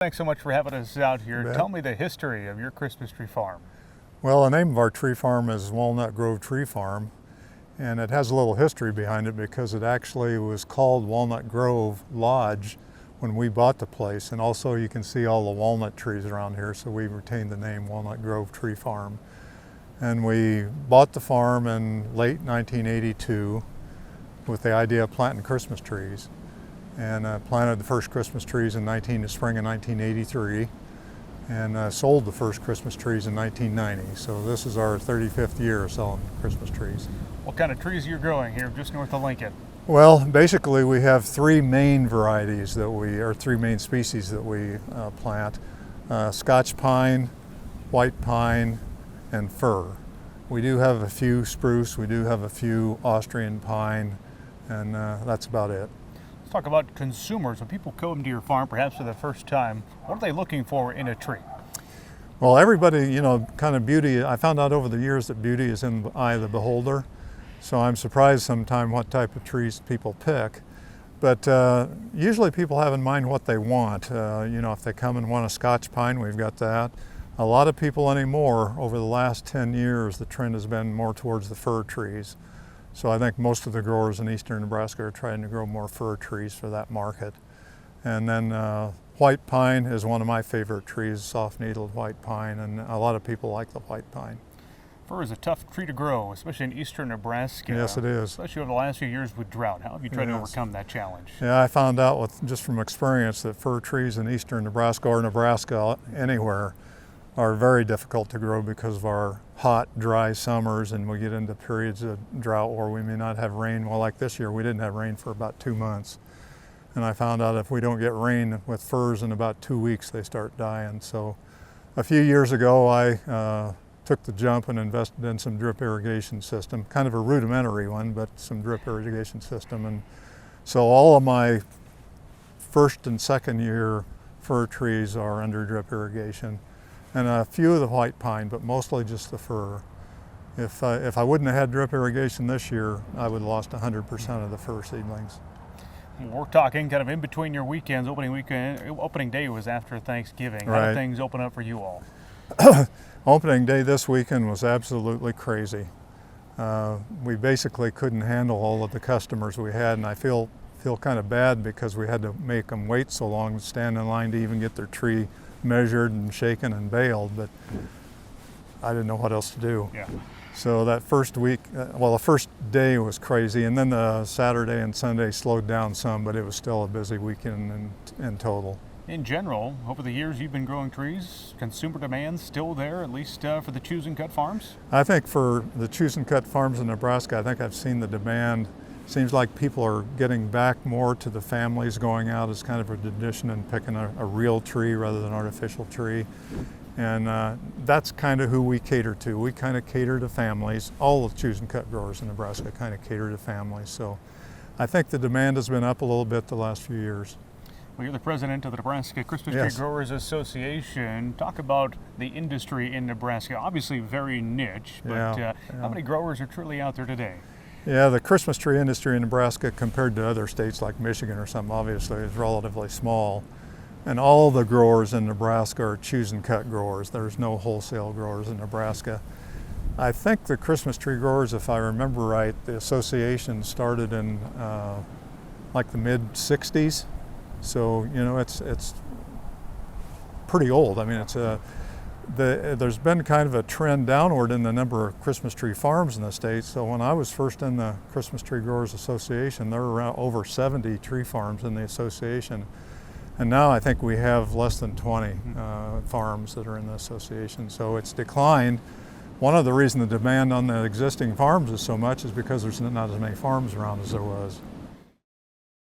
Thanks so much for having us out here. Bet. Tell me the history of your Christmas tree farm. Well, the name of our tree farm is Walnut Grove Tree Farm, and it has a little history behind it because it actually was called Walnut Grove Lodge when we bought the place, and also you can see all the walnut trees around here, so we retained the name Walnut Grove Tree Farm. And we bought the farm in late 1982 with the idea of planting Christmas trees, and planted the first Christmas trees in the spring of 1983, and sold the first Christmas trees in 1990. So this is our 35th year of selling Christmas trees. What kind of trees are you growing here just north of Lincoln? Well, basically we have three main varieties three main species that we plant. Scotch pine, white pine, and fir. We do have a few spruce, we do have a few Austrian pine, and that's about it. Let's talk about consumers. When people come to your farm, perhaps for the first time, what are they looking for in a tree? Well, everybody, kind of beauty, I found out over the years that beauty is in the eye of the beholder. So I'm surprised sometimes what type of trees people pick. But usually people have in mind what they want. If they come and want a Scotch pine, we've got that. A lot of people anymore, over the last 10 years, the trend has been more towards the fir trees. So I think most of the growers in eastern Nebraska are trying to grow more fir trees for that market. And then white pine is one of my favorite trees, soft-needled white pine, and a lot of people like the white pine. Fir is a tough tree to grow, especially in eastern Nebraska. Yes, it is. Especially over the last few years with drought. How have you tried to overcome that challenge? Yeah, I found out just from experience that fir trees in eastern Nebraska or Nebraska anywhere are very difficult to grow because of our hot, dry summers, and we get into periods of drought where we may not have rain. Well, like this year, we didn't have rain for about 2 months. And I found out if we don't get rain with firs in about 2 weeks, they start dying. So a few years ago, I took the jump and invested in some drip irrigation system, kind of a rudimentary one, but some drip irrigation system. And so all of my first and second year fir trees are under drip irrigation, and a few of the white pine, but mostly just the fir. If I wouldn't have had drip irrigation this year, I would have lost 100% of the fir seedlings. We're talking kind of in between your weekends. Opening day was after Thanksgiving. How did things open up for you all? Opening day this weekend was absolutely crazy. We basically couldn't handle all of the customers we had, and I feel kind of bad because we had to make them wait so long to stand in line to even get their tree measured and shaken and baled, but I didn't know what else to do. Yeah. So that first week, the first day was crazy, and then the Saturday and Sunday slowed down some, but it was still a busy weekend in total. In general, over the years you've been growing trees, consumer demand still there, at least for the choose and cut farms? I think for the choose and cut farms in Nebraska, I think I've seen the demand. Seems like people are getting back more to the families going out as kind of a tradition and picking a real tree rather than an artificial tree. And that's kind of who we cater to. We kind of cater to families. All the choose and cut growers in Nebraska kind of cater to families. So I think the demand has been up a little bit the last few years. Well, you're the president of the Nebraska Christmas Tree Growers Association. Talk about the industry in Nebraska. Obviously very niche, but how many growers are truly out there today? Yeah, the Christmas tree industry in Nebraska compared to other states like Michigan or something, obviously is relatively small. And all the growers in Nebraska are choose and cut growers. There's no wholesale growers in Nebraska. I think the Christmas tree growers, if I remember right, the association started in like the mid-60s. So, it's pretty old. I mean, there's been kind of a trend downward in the number of Christmas tree farms in the state. So when I was first in the Christmas Tree Growers Association, there were around over 70 tree farms in the association. And now I think we have less than 20 farms that are in the association. So it's declined. One of the reasons the demand on the existing farms is so much is because there's not as many farms around as there was.